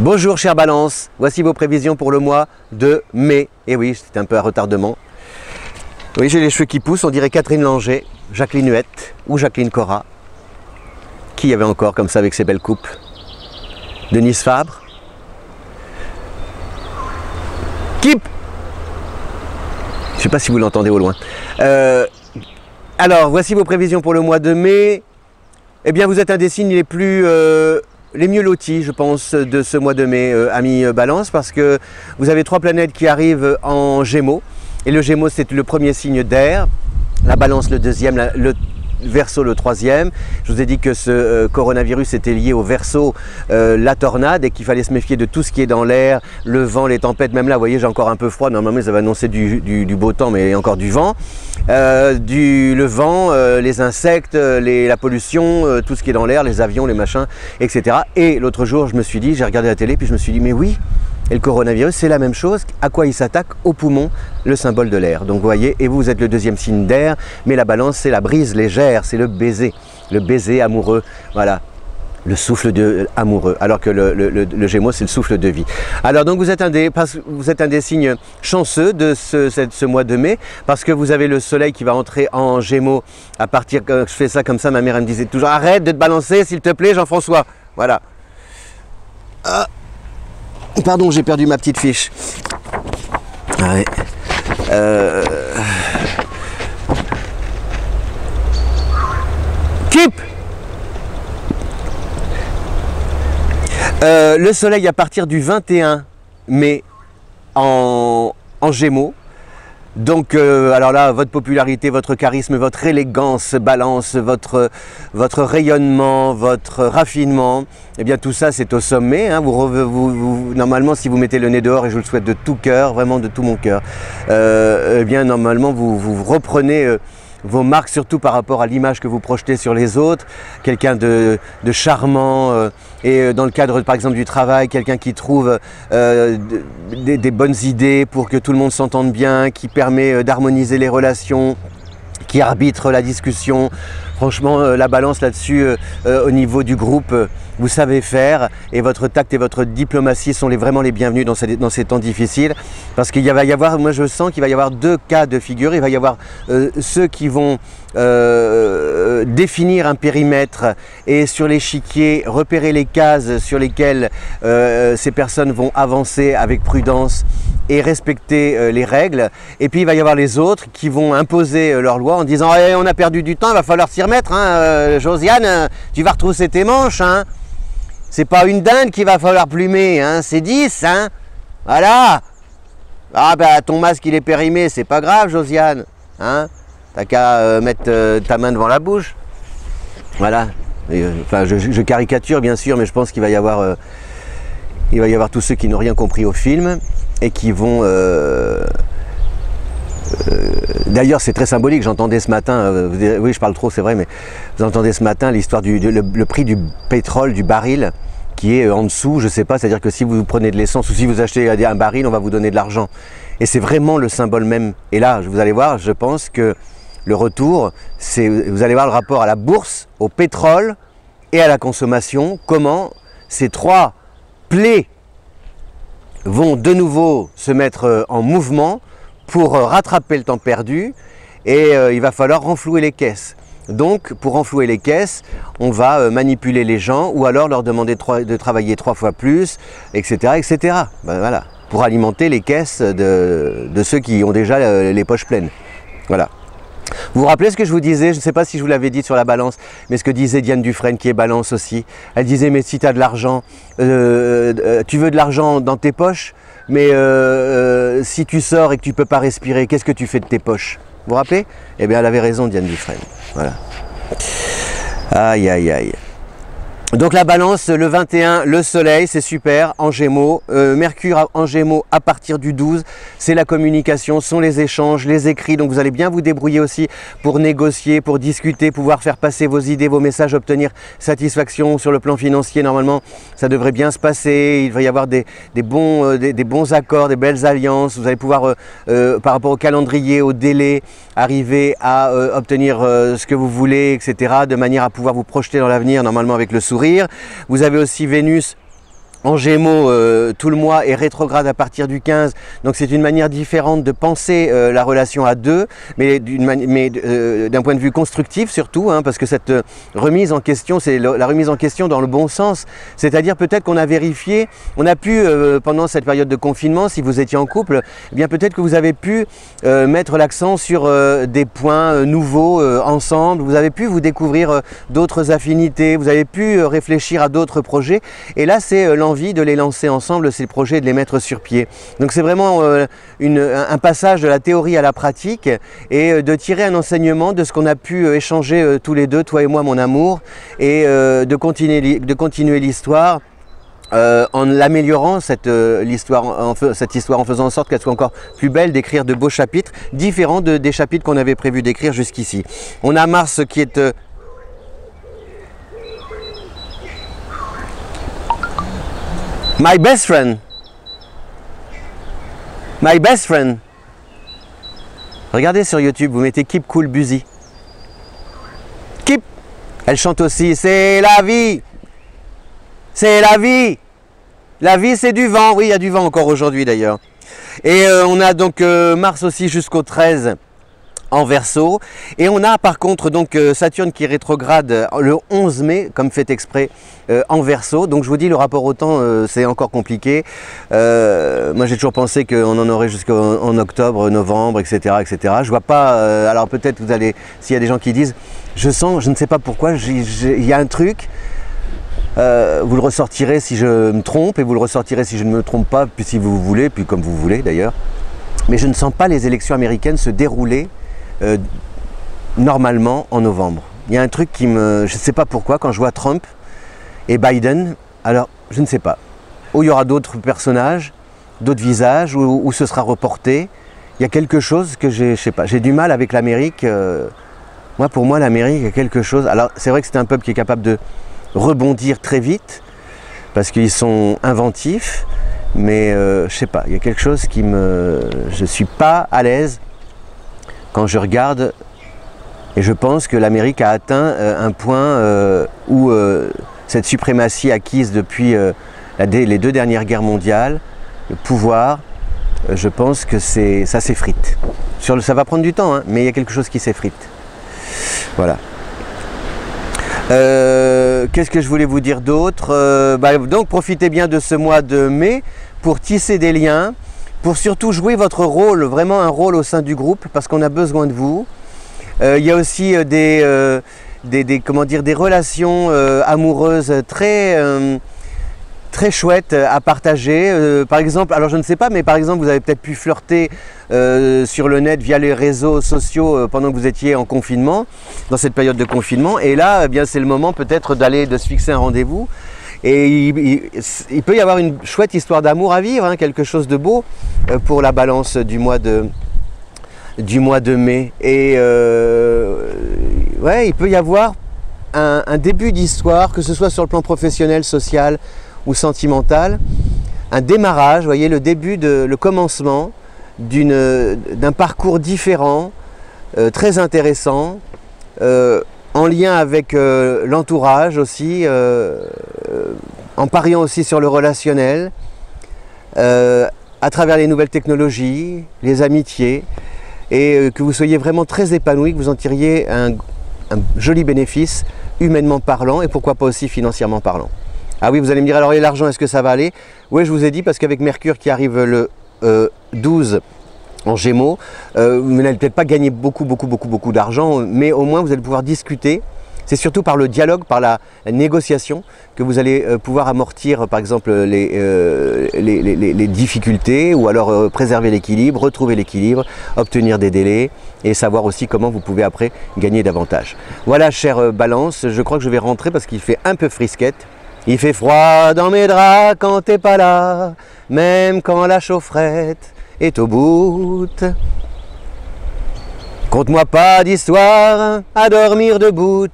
Bonjour chère Balance, voici vos prévisions pour le mois de mai. Et oui, c'était un peu à retardement. Oui, j'ai les cheveux qui poussent, on dirait Catherine Langer, Jacqueline Huette ou Jacqueline Cora. Qui y avait encore comme ça avec ses belles coupes? Denise Fabre. Kip. Je ne sais pas si vous l'entendez au loin. Alors, voici vos prévisions pour le mois de mai. Eh bien, vous êtes un des signes les mieux lotis, je pense, de ce mois de mai, amis Balance, parce que vous avez 3 planètes qui arrivent en Gémeaux. Et le Gémeaux, c'est le premier signe d'air, la Balance le deuxième, le Verseau le troisième. Je vous ai dit que ce coronavirus était lié au Verseau, la tornade, et qu'il fallait se méfier de tout ce qui est dans l'air, le vent, les tempêtes. Même là, vous voyez, j'ai encore un peu froid. Normalement, ça va annoncer du beau temps, mais il y a encore du vent. Le vent, les insectes, la pollution, tout ce qui est dans l'air, les avions, les machins, etc. Et l'autre jour, je me suis dit, j'ai regardé la télé, puis je me suis dit, mais oui, et le coronavirus, c'est la même chose. À quoi il s'attaque? Au poumon, le symbole de l'air. Donc vous voyez, et vous êtes le deuxième signe d'air, mais la Balance, c'est la brise légère, c'est le baiser amoureux. Voilà, le souffle amoureux, alors que le Gémeaux, c'est le souffle de vie. Alors donc vous êtes un des signes chanceux de ce mois de mai, parce que vous avez le soleil qui va entrer en Gémeaux à partir, quand je fais ça comme ça, ma mère elle me disait toujours, arrête de te balancer s'il te plaît Jean-François. Voilà. Pardon, j'ai perdu ma petite fiche. Ouais. Keep. Le soleil à partir du 21 mai en Gémeaux. Donc, alors là, votre popularité, votre charisme, votre élégance, Balance, votre rayonnement, votre raffinement, eh bien tout ça c'est au sommet. Hein. Normalement, si vous mettez le nez dehors, et je vous le souhaite de tout cœur, vraiment de tout mon cœur, eh bien normalement vous reprenez vos marques, surtout par rapport à l'image que vous projetez sur les autres, quelqu'un de charmant, et dans le cadre par exemple du travail, quelqu'un qui trouve des bonnes idées pour que tout le monde s'entende bien, qui permet d'harmoniser les relations, qui arbitre la discussion. Franchement, la Balance là-dessus, au niveau du groupe, vous savez faire, et votre tact et votre diplomatie sont vraiment les bienvenus dans ces temps difficiles, parce qu'il va y avoir, moi je sens qu'il va y avoir 2 cas de figure. Il va y avoir ceux qui vont définir un périmètre et sur l'échiquier repérer les cases sur lesquelles ces personnes vont avancer avec prudence et respecter les règles. Et puis il va y avoir les autres qui vont imposer leurs lois en disant hey, on a perdu du temps, il va falloir s'y remettre, hein, Josiane, tu vas retrousser tes manches, hein. C'est pas une dinde qu'il va falloir plumer, hein, c'est 10, hein. Voilà. Ah ben ton masque il est périmé, c'est pas grave Josiane, hein. T'as qu'à mettre ta main devant la bouche. Voilà. Enfin je caricature bien sûr, mais je pense qu'il va y avoir tous ceux qui n'ont rien compris au film et qui vont... D'ailleurs c'est très symbolique, j'entendais ce matin, oui je parle trop c'est vrai, mais vous entendez ce matin l'histoire le prix du pétrole, du baril qui est en dessous, je sais pas, c'est à dire que si vous prenez de l'essence ou si vous achetez un baril, on va vous donner de l'argent, et c'est vraiment le symbole même. Et là vous allez voir, je pense que le retour, vous allez voir le rapport à la bourse, au pétrole et à la consommation, comment ces 3 plaies vont de nouveau se mettre en mouvement pour rattraper le temps perdu, et il va falloir renflouer les caisses. Donc pour renflouer les caisses, on va manipuler les gens ou alors leur demander de travailler 3 fois plus, etc. etc. Ben, voilà, pour alimenter les caisses de ceux qui ont déjà les poches pleines. Voilà. Vous vous rappelez ce que je vous disais, je ne sais pas si je vous l'avais dit sur la Balance, mais ce que disait Diane Dufresne qui est Balance aussi. Elle disait mais si tu as de l'argent, tu veux de l'argent dans tes poches, mais si tu sors et que tu ne peux pas respirer, qu'est-ce que tu fais de tes poches? Vous vous rappelez? Eh bien elle avait raison Diane Dufresne. Voilà. Aïe aïe aïe. Donc la Balance, le 21, le soleil, c'est super, en Gémeaux. Mercure en Gémeaux à partir du 12, c'est la communication, sont les échanges, les écrits. Donc vous allez bien vous débrouiller aussi pour négocier, pour discuter, pouvoir faire passer vos idées, vos messages, obtenir satisfaction sur le plan financier. Normalement, ça devrait bien se passer. Il va y avoir des bons accords, des belles alliances. Vous allez pouvoir, par rapport au calendrier, au délai, arriver à obtenir ce que vous voulez, etc. de manière à pouvoir vous projeter dans l'avenir, normalement avec le sourire. Vous avez aussi Vénus en Gémeaux tout le mois et rétrograde à partir du 15. Donc c'est une manière différente de penser la relation à deux, mais d'un point de vue constructif surtout, hein, parce que cette remise en question, c'est la remise en question dans le bon sens. C'est-à-dire peut-être qu'on a vérifié, on a pu, pendant cette période de confinement, si vous étiez en couple, eh bien peut-être que vous avez pu mettre l'accent sur des points nouveaux ensemble, vous avez pu vous découvrir d'autres affinités, vous avez pu réfléchir à d'autres projets, et là c'est l'envie de les lancer ensemble, ces projets, de les mettre sur pied. Donc c'est vraiment un passage de la théorie à la pratique, et de tirer un enseignement de ce qu'on a pu échanger tous les deux, toi et moi mon amour, et de continuer l'histoire en l'améliorant, cette histoire en faisant en sorte qu'elle soit encore plus belle, d'écrire de beaux chapitres, différents des chapitres qu'on avait prévu d'écrire jusqu'ici. On a Mars qui est... My best friend. My best friend. Regardez sur YouTube, vous mettez Keep Cool Busy. Keep. Elle chante aussi, c'est la vie. C'est la vie. La vie, c'est du vent. Oui, il y a du vent encore aujourd'hui d'ailleurs. Et on a donc Mars aussi jusqu'au 13 en Verseau. Et on a par contre donc Saturne qui rétrograde le 11 mai, comme fait exprès, en Verseau. Donc je vous dis, le rapport au temps, c'est encore compliqué. Moi, j'ai toujours pensé qu'on en aurait jusqu'en octobre, novembre, etc., etc. Je vois pas... alors peut-être vous allez... S'il y a des gens qui disent, je sens, je ne sais pas pourquoi, il y a un truc... vous le ressortirez si je me trompe et vous le ressortirez si je ne me trompe pas, puis si vous voulez, puis comme vous voulez d'ailleurs. Mais je ne sens pas les élections américaines se dérouler normalement en novembre. Il y a un truc qui me... Je ne sais pas pourquoi, quand je vois Trump et Biden, alors je ne sais pas. Où il y aura d'autres personnages, d'autres visages, où ce sera reporté. Il y a quelque chose que je sais pas. J'ai du mal avec l'Amérique. Pour moi, l'Amérique, il y a quelque chose... Alors c'est vrai que c'est un peuple qui est capable de rebondir très vite parce qu'ils sont inventifs, mais je sais pas, il y a quelque chose qui me... Je suis pas à l'aise quand je regarde, et je pense que l'Amérique a atteint un point où cette suprématie acquise depuis les 2 dernières guerres mondiales, le pouvoir, je pense que ça s'effrite. Ça va prendre du temps, hein, mais il y a quelque chose qui s'effrite. Voilà. Qu'est-ce que je voulais vous dire d'autre? Donc profitez bien de ce mois de mai pour tisser des liens, pour surtout jouer votre rôle, vraiment un rôle au sein du groupe, parce qu'on a besoin de vous. Il y a aussi des relations amoureuses très chouettes à partager. Par exemple, alors je ne sais pas, mais par exemple vous avez peut-être pu flirter sur le net via les réseaux sociaux pendant que vous étiez en confinement, dans cette période de confinement, et là eh bien c'est le moment peut-être de se fixer un rendez-vous, et il peut y avoir une chouette histoire d'amour à vivre, hein, quelque chose de beau pour la balance du mois de mai, et ouais, il peut y avoir un début d'histoire, que ce soit sur le plan professionnel, social ou sentimental, un démarrage, vous voyez, le commencement d'un parcours différent, très intéressant, en lien avec l'entourage aussi, en pariant aussi sur le relationnel, à travers les nouvelles technologies, les amitiés, et que vous soyez vraiment très épanoui, que vous en tiriez un joli bénéfice, humainement parlant, et pourquoi pas aussi financièrement parlant. Ah oui, vous allez me dire, alors et l'argent, est-ce que ça va aller? Oui, je vous ai dit, parce qu'avec Mercure qui arrive le 12 en Gémeaux, vous n'allez peut-être pas gagner beaucoup d'argent, mais au moins vous allez pouvoir discuter. C'est surtout par le dialogue, par la négociation, que vous allez pouvoir amortir, par exemple, les difficultés, ou alors préserver l'équilibre, retrouver l'équilibre, obtenir des délais, et savoir aussi comment vous pouvez après gagner davantage. Voilà, chère Balance, je crois que je vais rentrer parce qu'il fait un peu frisquette. Il fait froid dans mes draps quand t'es pas là, même quand la chaufferette est au bout. Conte-moi pas d'histoire à dormir debout,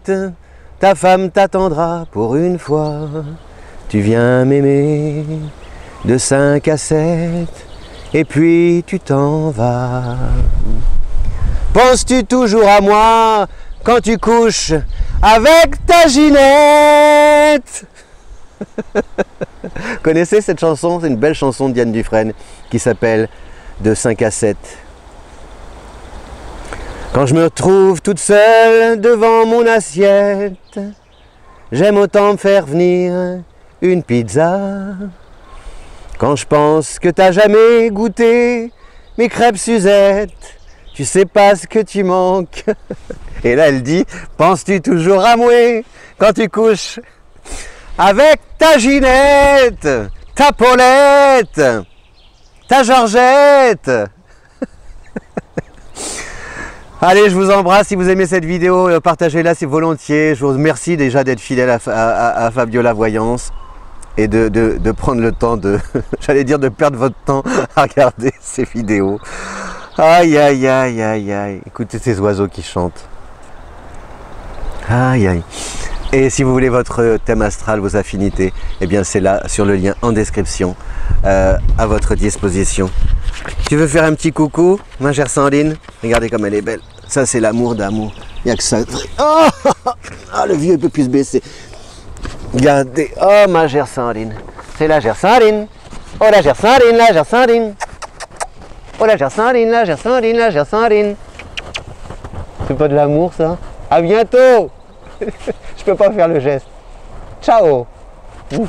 ta femme t'attendra pour une fois. Tu viens m'aimer de 5 à 7 et puis tu t'en vas. Penses-tu toujours à moi quand tu couches avec ta Ginette? Connaissez cette chanson? C'est une belle chanson de Diane Dufresne qui s'appelle De 5 à 7. Quand je me retrouve toute seule devant mon assiette, j'aime autant me faire venir une pizza. Quand je pense que t'as jamais goûté mes crêpes Suzette, tu sais pas ce que tu manques. Et là elle dit, penses-tu toujours à moi quand tu couches avec ta Ginette, ta Paulette, ta Georgette? Allez, je vous embrasse. Si vous aimez cette vidéo, partagez-la si volontiers. Je vous remercie déjà d'être fidèle à Fabiola Voyance et de prendre le temps de, j'allais dire de perdre votre temps à regarder ces vidéos. Aïe, aïe, aïe, aïe, aïe. Écoutez ces oiseaux qui chantent. Aïe, aïe. Et si vous voulez votre thème astral, vos affinités, eh bien c'est là sur le lien en description à votre disposition. Tu veux faire un petit coucou, ma chère Sandrine? Regardez comme elle est belle. Ça c'est l'amour d'amour. Il n'y a que ça. Oh, ah, le vieux il peut plus se baisser. Regardez. Oh ma chère Sandrine. C'est la chère Sandrine. Oh la chère Sandrine, la chère Sandrine. Oh la chère Sandrine, la chère Sandrine, la chère Sandrine. C'est pas de l'amour ça? À bientôt. Je peux pas faire le geste. Ciao. Ouf.